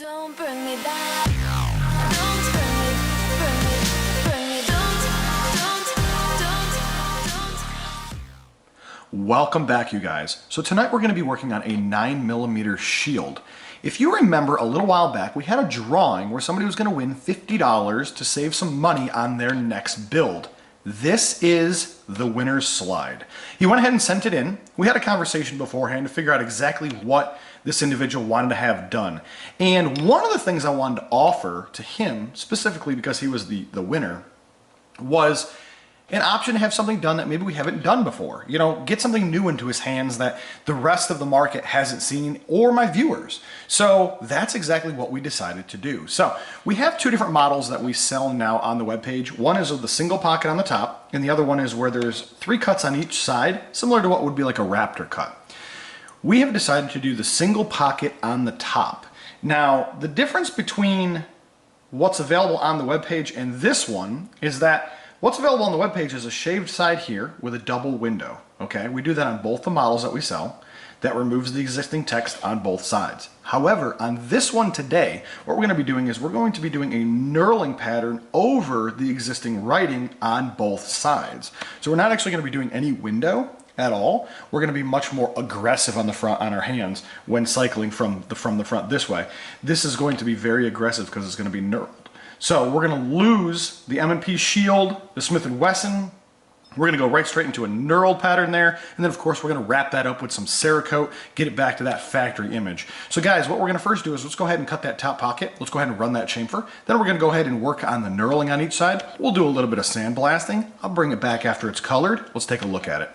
Don't bring me back. Don't bring me, don't. Welcome back, you guys. So tonight we're going to be working on a 9mm shield. If you remember a little while back, we had a drawing where somebody was going to win $50 to save some money on their next build. This is the winner's slide. He went ahead and sent it in. We had a conversation beforehand to figure out exactly what this individual wanted to have done. And one of the things I wanted to offer to him, specifically because he was the winner, was an option to have something done that maybe we haven't done before. You know, get something new into his hands that the rest of the market hasn't seen, or my viewers. So that's exactly what we decided to do. So we have two different models that we sell now on the webpage. One is with the single pocket on the top, and the other one is where there's 3 cuts on each side, similar to what would be like a Raptor cut. We have decided to do the single pocket on the top. Now, the difference between what's available on the webpage and this one is that what's available on the webpage is a shaved side here with a double window, okay? We do that on both the models that we sell. That removes the existing text on both sides. However, on this one today, what we're going to be doing is we're going to be doing a knurling pattern over the existing writing on both sides. So we're not actually going to be doing any window at all. We're going to be much more aggressive on the front on our hands when cycling from the front this way. This is going to be very aggressive because it's going to be knurled. So we're going to lose the M&P shield, the Smith & Wesson. We're going to go right straight into a knurled pattern there, and then of course we're going to wrap that up with some Cerakote, get it back to that factory image. So guys, what we're going to first do is let's go ahead and cut that top pocket. Let's go ahead and run that chamfer. Then we're going to go ahead and work on the knurling on each side. We'll do a little bit of sandblasting. I'll bring it back after it's colored. Let's take a look at it.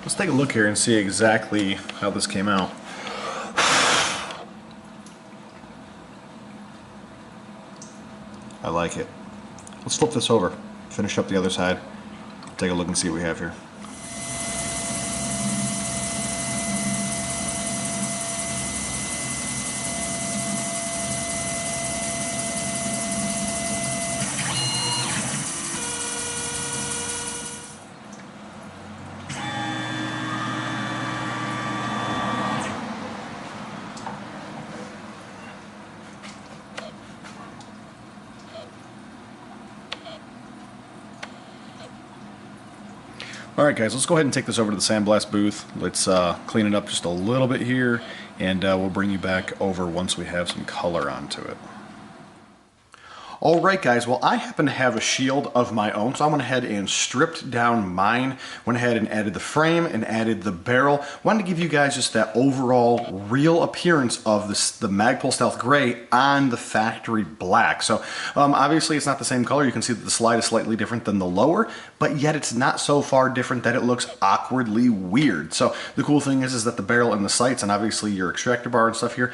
Let's take a look here and see exactly how this came out. I like it. Let's flip this over, finish up the other side, take a look and see what we have here. Alright guys, let's go ahead and take this over to the sandblast booth. Let's clean it up just a little bit here, and we'll bring you back over once we have some color onto it. Alright guys, well I happen to have a shield of my own, so I went ahead and stripped down mine, went ahead and added the frame and added the barrel. Wanted to give you guys just that overall real appearance of this, the Magpul Stealth Gray on the factory black. So obviously it's not the same color. You can see that the slide is slightly different than the lower, but yet it's not so far different that it looks awkwardly weird. So the cool thing is that the barrel and the sights, and obviously your extractor bar and stuff here,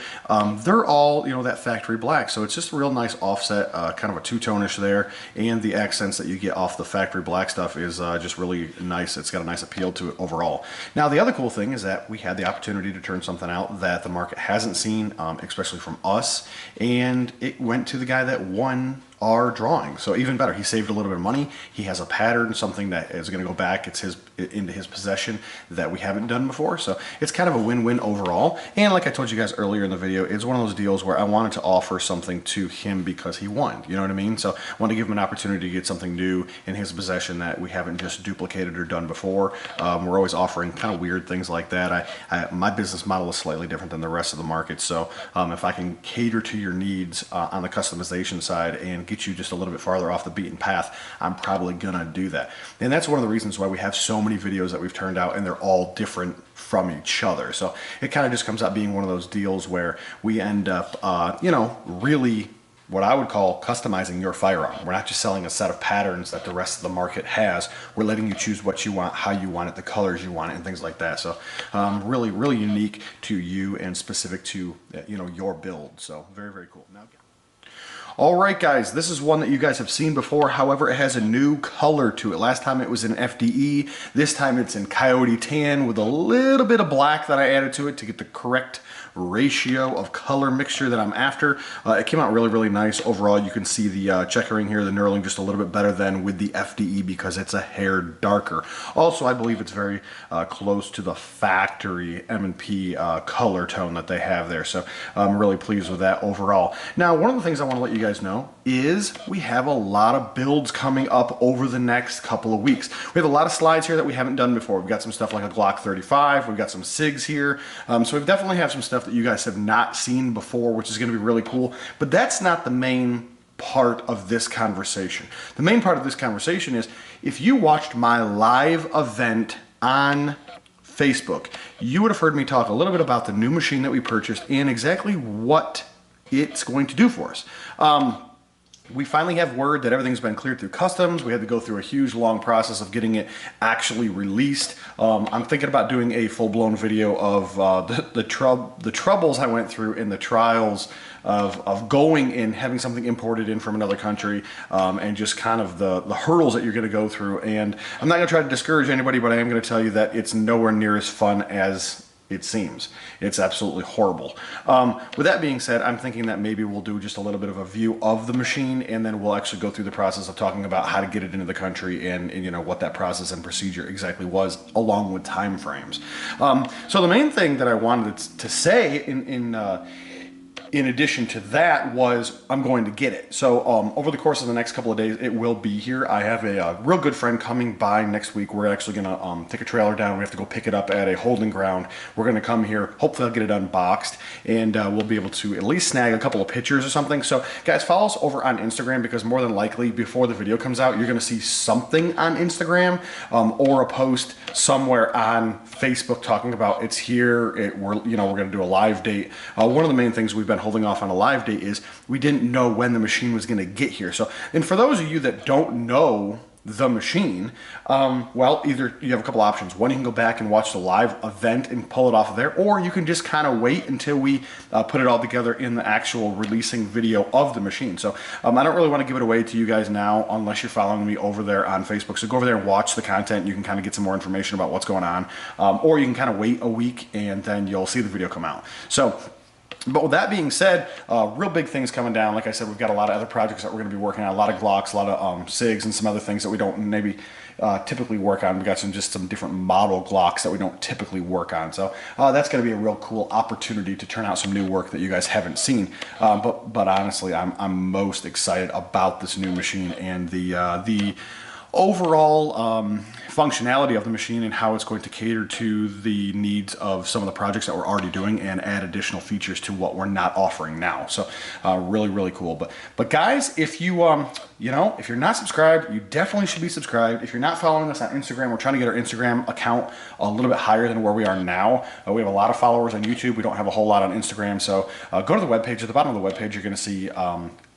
they're all, you know, that factory black. So it's just a real nice offset, kind of a two-tone-ish there, and the accents that you get off the factory black stuff is just really nice. It's got a nice appeal to it overall. Now the other cool thing is that we had the opportunity to turn something out that the market hasn't seen, especially from us, and it went to the guy that won our drawing. So even better, he saved a little bit of money. He has a pattern, something that is going to go back into his possession that we haven't done before. So it's kind of a win-win overall. And like I told you guys earlier in the video, it's one of those deals where I wanted to offer something to him because he won. You know what I mean? So I wanted to give him an opportunity to get something new in his possession that we haven't just duplicated or done before. We're always offering kind of weird things like that. My business model is slightly different than the rest of the market. So if I can cater to your needs on the customization side and get you just a little bit farther off the beaten path, I'm probably gonna do that. And that's one of the reasons why we have so many videos that we've turned out, and they're all different from each other. So it kind of just comes out being one of those deals where we end up, you know, really what I would call customizing your firearm. We're not just selling a set of patterns that the rest of the market has. We're letting you choose what you want, how you want it, the colors you want it, and things like that. So really, really unique to you and specific to your build. So very, very cool. Now, all right, guys, this is one that you guys have seen before. However, it has a new color to it. Last time it was in FDE. This time it's in Coyote Tan with a little bit of black that I added to it to get the correct ratio of color mixture that I'm after. It came out really, really nice. Overall, you can see the checkering here, the knurling just a little bit better than with the FDE because it's a hair darker. Also, I believe it's very close to the factory M&P color tone that they have there. So I'm really pleased with that overall. Now, one of the things I want to let you guys know is we have a lot of builds coming up over the next couple of weeks. We have a lot of slides here that we haven't done before. We've got some stuff like a Glock 35. We've got some SIGs here. So we definitely have some stuff that you guys have not seen before, which is going to be really cool. But that's not the main part of this conversation. The main part of this conversation is if you watched my live event on Facebook, you would have heard me talk a little bit about the new machine that we purchased and exactly what it's going to do for us. We finally have word that everything's been cleared through customs. We had to go through a huge long process of getting it actually released. I'm thinking about doing a full-blown video of the troubles I went through in the trials of going and having something imported in from another country, and just kind of the hurdles that you're going to go through. And I'm not going to try to discourage anybody, but I am going to tell you that it's nowhere near as fun as it seems. It's absolutely horrible. With that being said, I'm thinking that maybe we'll do just a little bit of a view of the machine, and then we'll actually go through the process of talking about how to get it into the country and what that process and procedure exactly was, along with time frames. So the main thing that I wanted to say in addition to that was I'm going to get it. So over the course of the next couple of days, it will be here. I have a real good friend coming by next week. We're actually going to take a trailer down. We have to go pick it up at a holding ground. We're going to come here. Hopefully I'll get it unboxed, and we'll be able to at least snag a couple of pictures or something. So guys, follow us over on Instagram, because more than likely before the video comes out, you're going to see something on Instagram or a post somewhere on Facebook talking about it's here. We're going to do a live date. One of the main things we've been holding off on a live date is we didn't know when the machine was going to get here. So, and for those of you that don't know the machine, well, either you have a couple options. One, you can go back and watch the live event and pull it off of there, or you can just kind of wait until we put it all together in the actual releasing video of the machine. So I don't really want to give it away to you guys now unless you're following me over there on Facebook. So go over there and watch the content. You can kind of get some more information about what's going on, or you can kind of wait a week and then you'll see the video come out. So, but with that being said, real big things coming down. Like I said, we've got a lot of other projects that we're going to be working on, a lot of Glocks, a lot of SIGs, and some other things that we don't maybe typically work on. We've got some different model Glocks that we don't typically work on. So that's going to be a real cool opportunity to turn out some new work that you guys haven't seen. But honestly, I'm most excited about this new machine and the overall functionality of the machine and how it's going to cater to the needs of some of the projects that we're already doing and add additional features to what we're not offering now. So really, really cool. But guys, if you if you're not subscribed, you definitely should be subscribed. If you're not following us on Instagram, we're trying to get our Instagram account a little bit higher than where we are now. We have a lot of followers on YouTube. We don't have a whole lot on Instagram. So go to the webpage. At the bottom of the webpage, you're going to see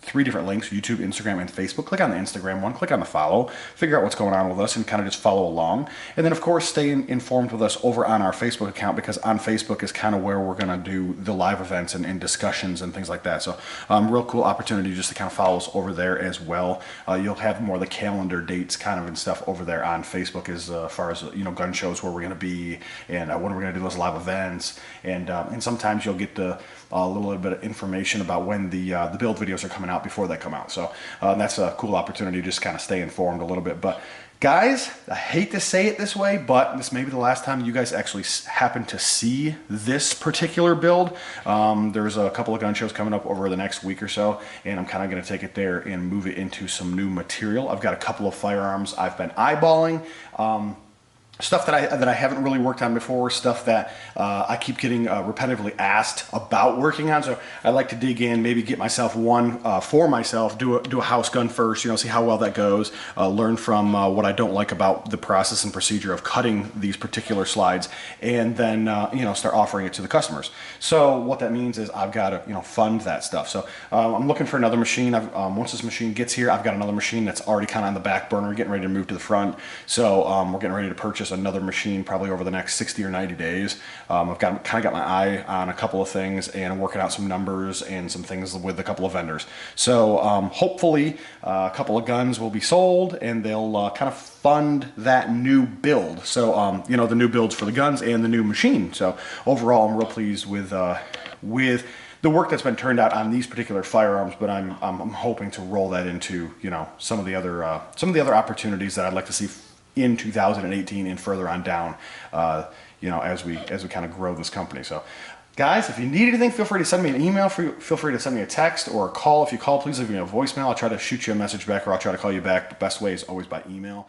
3 different links: YouTube, Instagram, and Facebook. Click on the Instagram one, click on the follow, figure out what's going on with us, and kind of just follow along. And then, of course, stay informed with us over on our Facebook account, because on Facebook is kind of where we're going to do the live events and discussions and things like that. So real cool opportunity just to kind of follow us over there as well. You'll have more of the calendar dates kind of and stuff over there on Facebook as far as gun shows, where we're going to be and when we're going to do those live events. And sometimes you'll get a little bit of information about when the build videos are coming out before they come out. So that's a cool opportunity to just kind of stay informed a little bit. But guys, I hate to say it this way, but this may be the last time you guys actually happen to see this particular build. There's a couple of gun shows coming up over the next week or so, and I'm kind of going to take it there and move it into some new material. I've got a couple of firearms I've been eyeballing. stuff that I haven't really worked on before, stuff that I keep getting repetitively asked about working on. So I like to dig in, maybe get myself one for myself, do a house gun first, see how well that goes, learn from what I don't like about the process and procedure of cutting these particular slides, and then start offering it to the customers. So what that means is I've got to fund that stuff. So I'm looking for another machine. Once this machine gets here, I've got another machine that's already kind of on the back burner, getting ready to move to the front. So we're getting ready to purchase another machine probably over the next 60 or 90 days. I've kind of got my eye on a couple of things and working out some numbers and some things with a couple of vendors. So hopefully a couple of guns will be sold and they'll kind of fund that new build. So the new builds for the guns and the new machine. So overall, I'm real pleased with the work that's been turned out on these particular firearms, but I'm hoping to roll that into some of the other opportunities that I'd like to see in 2018 and further on down, as we kind of grow this company. So guys, if you need anything, feel free to send me an email, feel free to send me a text or a call. If you call, please leave me a voicemail. I'll try to shoot you a message back or I'll try to call you back. The best way is always by email.